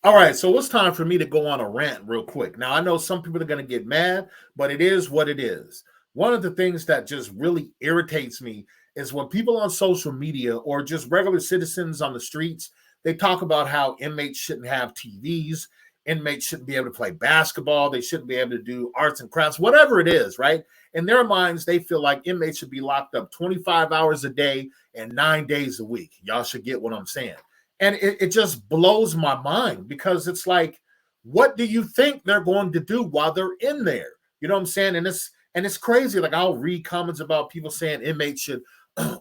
All right, so it's time for me to go on a rant real quick. Now, I know some people are going to get mad, but it is what it is. One of the things that just really irritates me is when people on social media or just regular citizens on the streets, they talk about how inmates shouldn't have TVs, inmates shouldn't be able to play basketball, they shouldn't be able to do arts and crafts, whatever it is, right? In their minds, they feel like inmates should be locked up 25 hours a day and 9 days a week. Y'all should get what I'm saying. And it just blows my mind because it's like, what do you think they're going to do while they're in there? You know what I'm saying? And it's crazy. Like, I'll read comments about people saying inmates should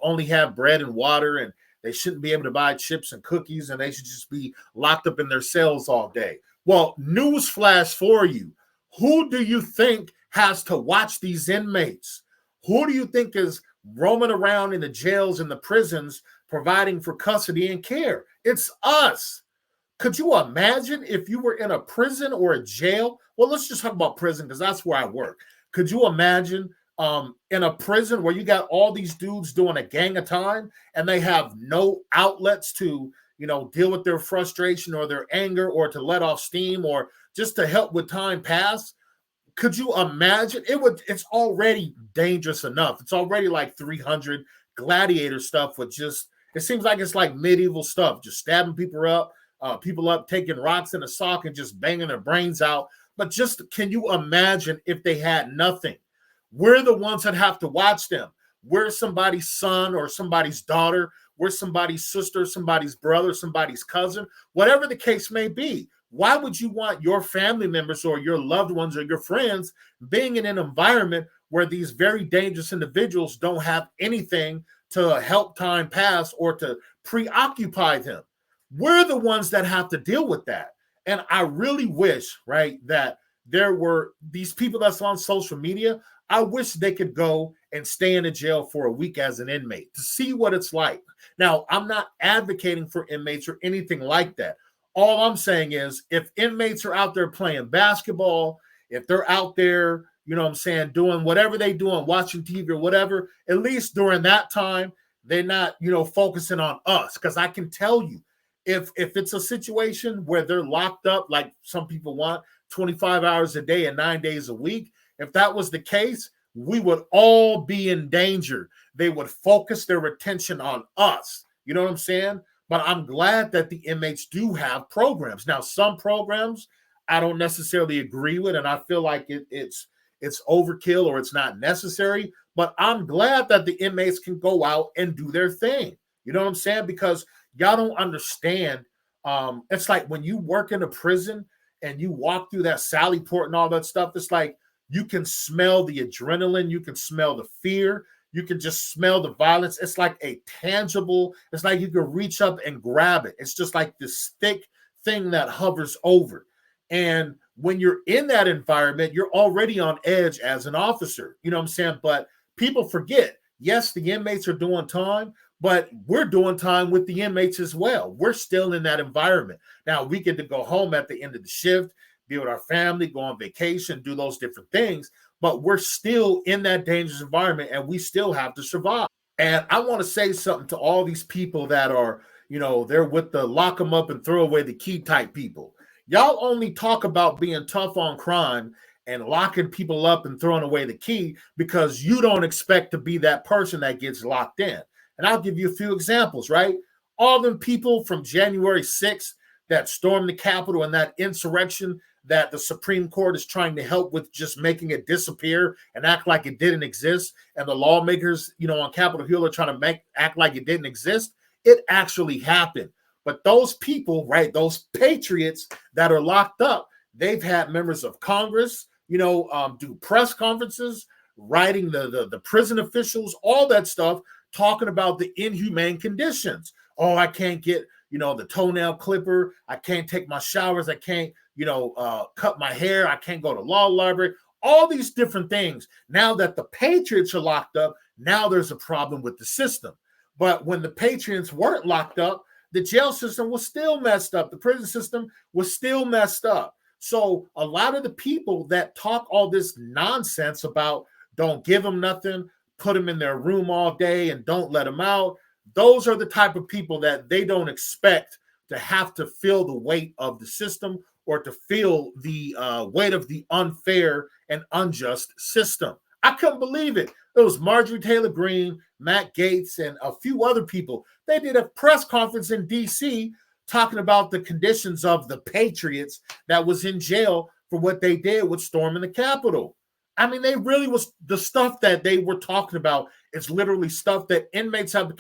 only have bread and water, and they shouldn't be able to buy chips and cookies, and they should just be locked up in their cells all day. Well, newsflash for you. Who do you think has to watch these inmates? Who do you think is roaming around in the jails and the prisons providing for custody and care? It's us. Could you imagine if you were in a prison or a jail? Well, let's just talk about prison because that's where I work. Could you imagine in a prison where you got all these dudes doing a gang of time and they have no outlets to, deal with their frustration or their anger or to let off steam or just to help with time pass? Could you imagine? It's already dangerous enough. It's already like 300 gladiator stuff with just, it seems like it's like medieval stuff, just stabbing people up, taking rocks in a sock and just banging their brains out. But just, can you imagine if they had nothing? We're the ones that have to watch them. We're somebody's son or somebody's daughter. We're somebody's sister, somebody's brother, somebody's cousin, whatever the case may be. Why would you want your family members or your loved ones or your friends being in an environment where these very dangerous individuals don't have anything to help time pass or to preoccupy them? We're the ones that have to deal with that. And I really wish, right, that there were these people that's on social media. I wish they could go and stay in a jail for a week as an inmate to see what it's like. Now, I'm not advocating for inmates or anything like that. All I'm saying is if inmates are out there playing basketball, if they're out there, doing whatever they doing, watching TV or whatever, at least during that time, they're not, focusing on us. Because I can tell you, if it's a situation where they're locked up, like some people want, 25 hours a day and 9 days a week, if that was the case, we would all be in danger. They would focus their attention on us. You know what I'm saying? But I'm glad that the inmates do have programs. Now, some programs I don't necessarily agree with, and I feel like it's overkill or it's not necessary. But I'm glad that the inmates can go out and do their thing. You know what I'm saying? Because y'all don't understand. It's like when you work in a prison and you walk through that Sally Port and all that stuff, it's like you can smell the adrenaline, you can smell the fear, you can just smell the violence. It's like a tangible, it's like you can reach up and grab it. It's just like this thick thing that hovers over. And when you're in that environment, you're already on edge as an officer. You know what I'm saying? But people forget, yes, the inmates are doing time, but we're doing time with the inmates as well. We're still in that environment. Now, we get to go home at the end of the shift, be with our family, go on vacation, do those different things, but we're still in that dangerous environment and we still have to survive. And I want to say something to all these people that are, they're with the lock them up and throw away the key type people. Y'all only talk about being tough on crime and locking people up and throwing away the key because you don't expect to be that person that gets locked in. And I'll give you a few examples, right? All them people from January 6th that stormed the Capitol and that insurrection that the Supreme Court is trying to help with just making it disappear and act like it didn't exist. And the lawmakers, on Capitol Hill are trying to act like it didn't exist. It actually happened. But those people, right, those patriots that are locked up, they've had members of Congress, do press conferences, writing the prison officials, all that stuff, talking about the inhumane conditions. Oh, I can't get, the toenail clipper. I can't take my showers. I can't, cut my hair. I can't go to law library. All these different things. Now that the patriots are locked up, now there's a problem with the system. But when the patriots weren't locked up, the jail system was still messed up. The prison system was still messed up. So a lot of the people that talk all this nonsense about don't give them nothing, put them in their room all day and don't let them out, those are the type of people that they don't expect to have to feel the weight of the system or to feel the weight of the unfair and unjust system. I couldn't believe it. It was Marjorie Taylor Greene, Matt Gaetz, and a few other people. They did a press conference in D.C. talking about the conditions of the patriots that was in jail for what they did with storming the Capitol. I mean, they really was the stuff that they were talking about. It's literally stuff that inmates have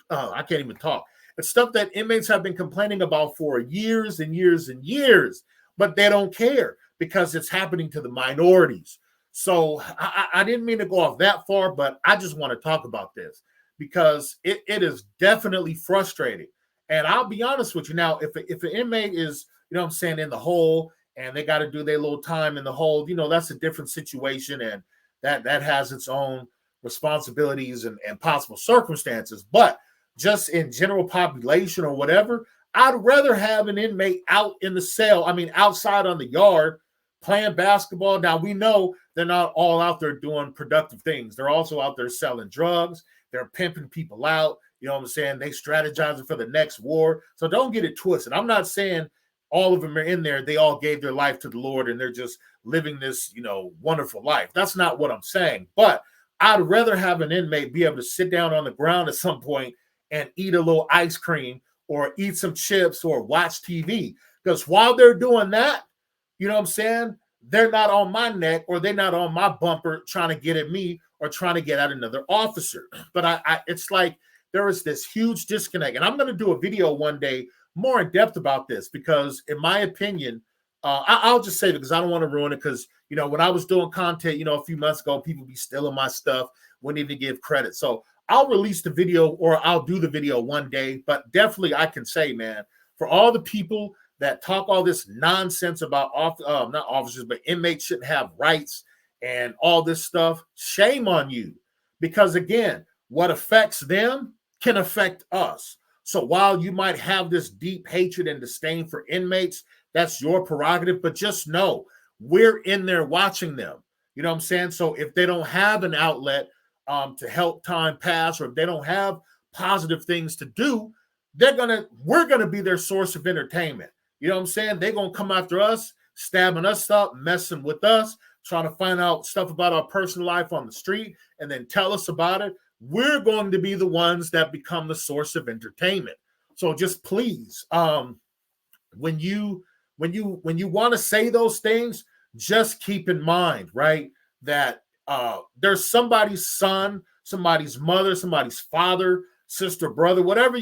I can't even talk. It's stuff that inmates have been complaining about for years and years and years, but they don't care because it's happening to the minorities. So I didn't mean to go off that far, but I just want to talk about this because it is definitely frustrating. And I'll be honest with you now, if an inmate is, what I'm saying, in the hole and they got to do their little time in the hole, that's a different situation, and that has its own responsibilities and possible circumstances. But just in general population or whatever, I'd rather have an inmate out in the cell, outside on the yard playing basketball. Now, we know they're not all out there doing productive things. They're also out there selling drugs. They're pimping people out. You know what I'm saying? They strategizing for the next war. So don't get it twisted. I'm not saying all of them are in there. They all gave their life to the Lord and they're just living this, wonderful life. That's not what I'm saying. But I'd rather have an inmate be able to sit down on the ground at some point and eat a little ice cream or eat some chips or watch TV. Because while they're doing that, you know what I'm saying, they're not on my neck or they're not on my bumper trying to get at me or trying to get at another officer. But it's like there is this huge disconnect. And I'm going to do a video one day more in depth about this because, in my opinion, I'll just say it because I don't want to ruin it because, when I was doing content, a few months ago, people be stealing my stuff, wouldn't even give credit. So I'll release the video or I'll do the video one day. But definitely I can say, man, for all the people that talk all this nonsense about not officers, but inmates shouldn't have rights and all this stuff, shame on you. Because again, what affects them can affect us. So while you might have this deep hatred and disdain for inmates, that's your prerogative, but just know we're in there watching them. You know what I'm saying? So if they don't have an outlet to help time pass, or if they don't have positive things to do, we're gonna be their source of entertainment. You know what I'm saying? They're gonna come after us, stabbing us up, messing with us, trying to find out stuff about our personal life on the street, and then tell us about it. We're going to be the ones that become the source of entertainment. So just please, when you want to say those things, just keep in mind, right, that there's somebody's son, somebody's mother, somebody's father, sister, brother, whatever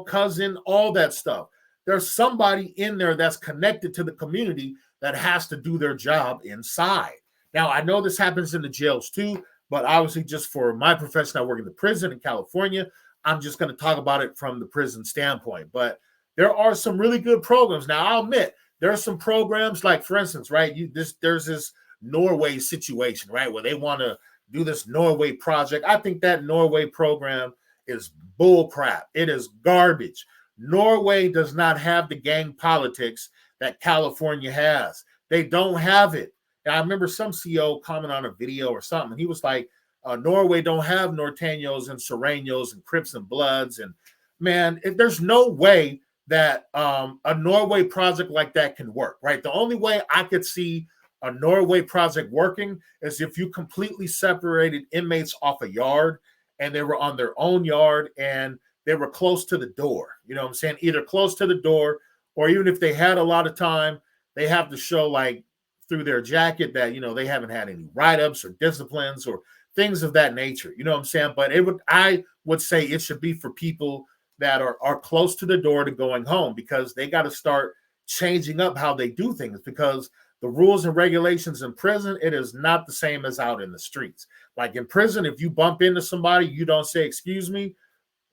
cousin, all that stuff. There's somebody in there that's connected to the community that has to do their job inside. Now, I know this happens in the jails too, but obviously just for my profession, I work in the prison in California. I'm just going to talk about it from the prison standpoint. But there are some really good programs. Now, I'll admit, there are some programs like, for instance, right, there's this Norway situation, right, where they want to do this Norway project. I think that Norway program is bull crap. It is garbage. Norway does not have the gang politics that California has. They don't have it. And I remember some CEO comment on a video or something. He was like, Norway don't have Norteños and Sureños and Crips and Bloods. And man, there's no way that a Norway project like that can work, right? The only way I could see a Norway project working is if you completely separated inmates off a yard and they were on their own yard and they were close to the door. You know what I'm saying? Either close to the door, or even if they had a lot of time, they have to show like through their jacket that, they haven't had any write-ups or disciplines or things of that nature. You know what I'm saying? But I would say it should be for people that are close to the door to going home, because they got to start changing up how they do things, because the rules and regulations in prison, it is not the same as out in the streets. Like in prison, if you bump into somebody, you don't say, excuse me,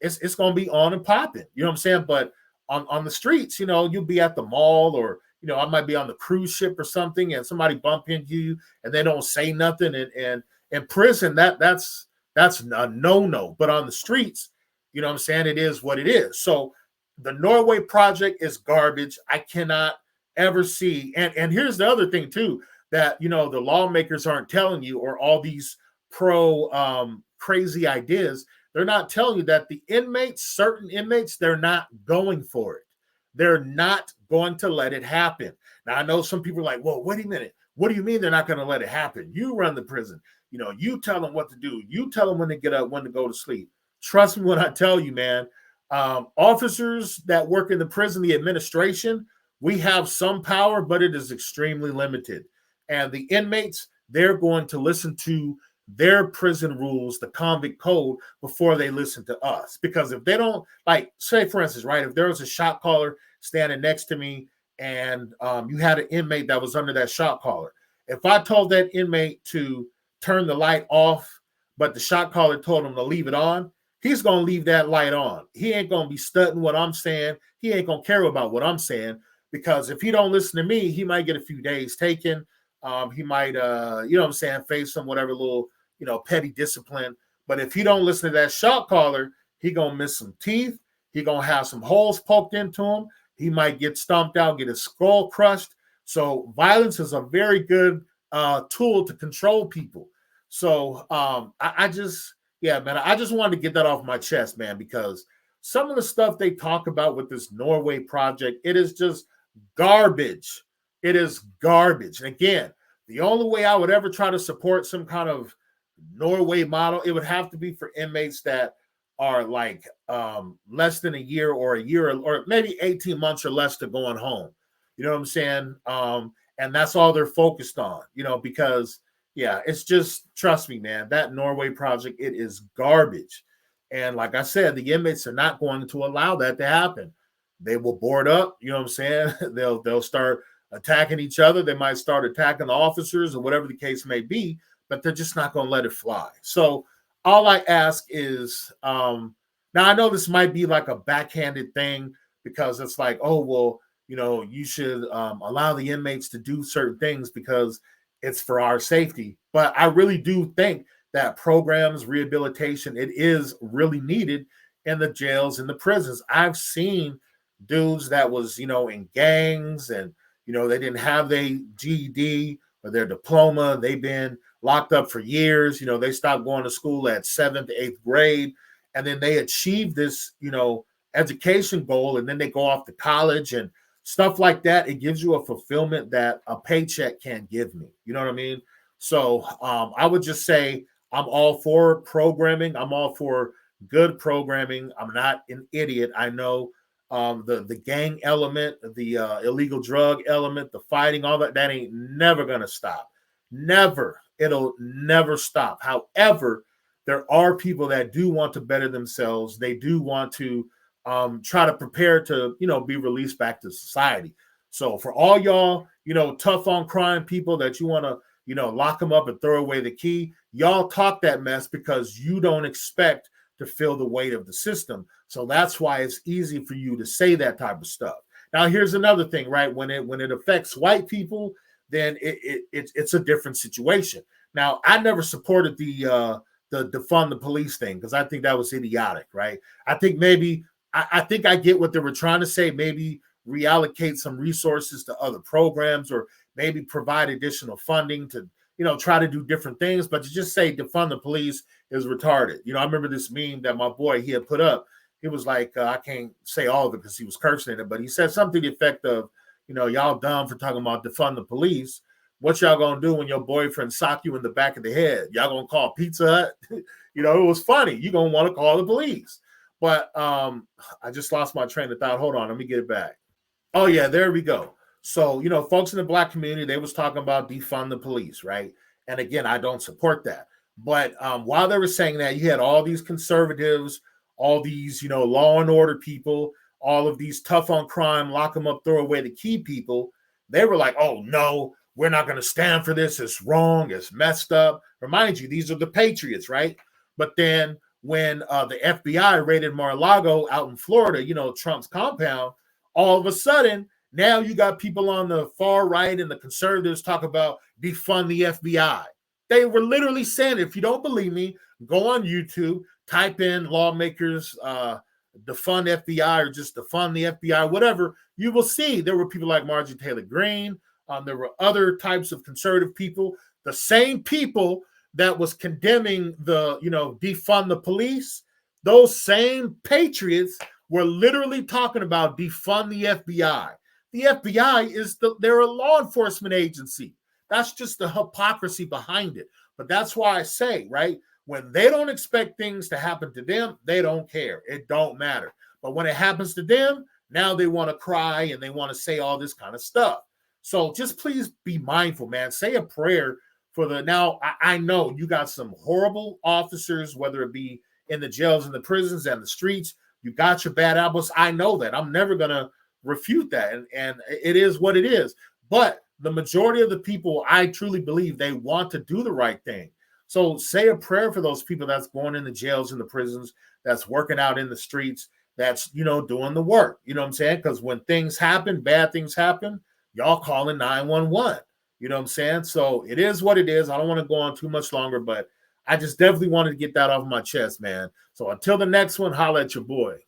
it's going to be on and popping. You know what I'm saying? But on the streets, you'll be at the mall, or, I might be on the cruise ship or something, and somebody bump into you and they don't say nothing. And in prison, that's a no-no. But on the streets, you know what I'm saying, it is what it is. So the Norway project is garbage. I cannot ever see. And here's the other thing too, that, the lawmakers aren't telling you, or all these crazy ideas, they're not telling you that the inmates, certain inmates, they're not going for it. They're not going to let it happen. Now, I know some people are like, well, wait a minute. What do you mean they're not going to let it happen? You run the prison. You tell them what to do. You tell them when to get up, when to go to sleep. Trust me when I tell you, man. Officers that work in the prison, the administration, we have some power, but it is extremely limited. And the inmates, they're going to listen to their prison rules, the convict code, before they listen to us. Because if they don't, like, say, for instance, right, if there was a shot caller standing next to me and you had an inmate that was under that shot caller, if I told that inmate to turn the light off, but the shot caller told him to leave it on, he's going to leave that light on. He ain't going to be studying what I'm saying. He ain't going to care about what I'm saying, because if he don't listen to me, he might get a few days taken. He might, face some whatever little, petty discipline. But if he don't listen to that shot caller, he going to miss some teeth. He going to have some holes poked into him. He might get stomped out, get his skull crushed. So violence is a very good tool to control people. So I just wanted to get that off my chest, man, because some of the stuff they talk about with this Norway project, it is just garbage. It is garbage. And again, the only way I would ever try to support some kind of Norway model, it would have to be for inmates that are like less than a year or maybe 18 months or less to going home. You know what I'm saying? And that's all they're focused on, because it's just, trust me, man, that Norway project, it is garbage. And like I said, the inmates are not going to allow that to happen. They will board up, you know what I'm saying? They'll start attacking each other. They might start attacking the officers or whatever the case may be, but they're just not going to let it fly. So all I ask is, now I know this might be like a backhanded thing, because it's like, oh, well, you should allow the inmates to do certain things because it's for our safety. But I really do think that programs, rehabilitation, it is really needed in the jails and the prisons. I've seen dudes that was, in gangs, and, they didn't have their GED or their diploma. They've been locked up for years. They stopped going to school at 7th to 8th grade. And then they achieve this, education goal. And then they go off to college and stuff like that. It gives you a fulfillment that a paycheck can't give me. You know what I mean? So I would just say I'm all for programming. I'm all for good programming. I'm not an idiot. I know the gang element, the illegal drug element, the fighting, all that ain't never going to stop. Never. It'll never stop. However, there are people that do want to better themselves. They do want to try to prepare to, be released back to society. So for all y'all, tough on crime people that you want to, lock them up and throw away the key, y'all talk that mess because you don't expect to feel the weight of the system. So that's why it's easy for you to say that type of stuff. Now, here's another thing, right? When it affects white people, then it's a different situation. Now, I never supported the defund the police thing because I think that was idiotic, right? I think maybe I think I get what they were trying to say. Maybe reallocate some resources to other programs, or maybe provide additional funding to, try to do different things. But to just say defund the police is retarded. I remember this meme that my boy, he had put up. It was like, I can't say all of it because he was cursing in it, but he said something to the effect of, y'all dumb for talking about defund the police. What y'all gonna do when your boyfriend sock you in the back of the head? Y'all gonna call Pizza Hut? It was funny. You're gonna want to call the police. But I just lost my train of thought. Hold on, let me get it back. Oh yeah, there we go. So, folks in the Black community, they was talking about defund the police, right? And again, I don't support that. But while they were saying that, you had all these conservatives, all these, law and order people, all of these tough on crime, lock them up, throw away the key people. They were like, oh no, we're not going to stand for this. It's wrong. It's messed up. Remind you, these are the patriots, right? But then when the FBI raided Mar-a-Lago out in Florida, Trump's compound, all of a sudden, now you got people on the far right and the conservatives talk about defund the FBI. They were literally saying, if you don't believe me, go on YouTube, type in lawmakers, defund FBI, or just defund the FBI, whatever. You will see there were people like Marjorie Taylor Greene. There were other types of conservative people, the same people that was condemning the, defund the police. Those same patriots We're literally talking about defund the FBI. The FBI they're a law enforcement agency. That's just the hypocrisy behind it. But that's why I say, right, when they don't expect things to happen to them, they don't care. It don't matter. But when it happens to them, now they want to cry and they want to say all this kind of stuff. So just please be mindful, man. Say a prayer for the now. I know you got some horrible officers, whether it be in the jails and the prisons and the streets. You got your bad apples. I know that. I'm never gonna refute that. And it is what it is. But the majority of the people, I truly believe they want to do the right thing. So say a prayer for those people that's going in the jails and the prisons, that's working out in the streets, that's, doing the work. You know what I'm saying? Because when things happen, bad things happen, y'all calling 911. You know what I'm saying? So it is what it is. I don't want to go on too much longer, but I just definitely wanted to get that off my chest, man. So until the next one, holla at your boy.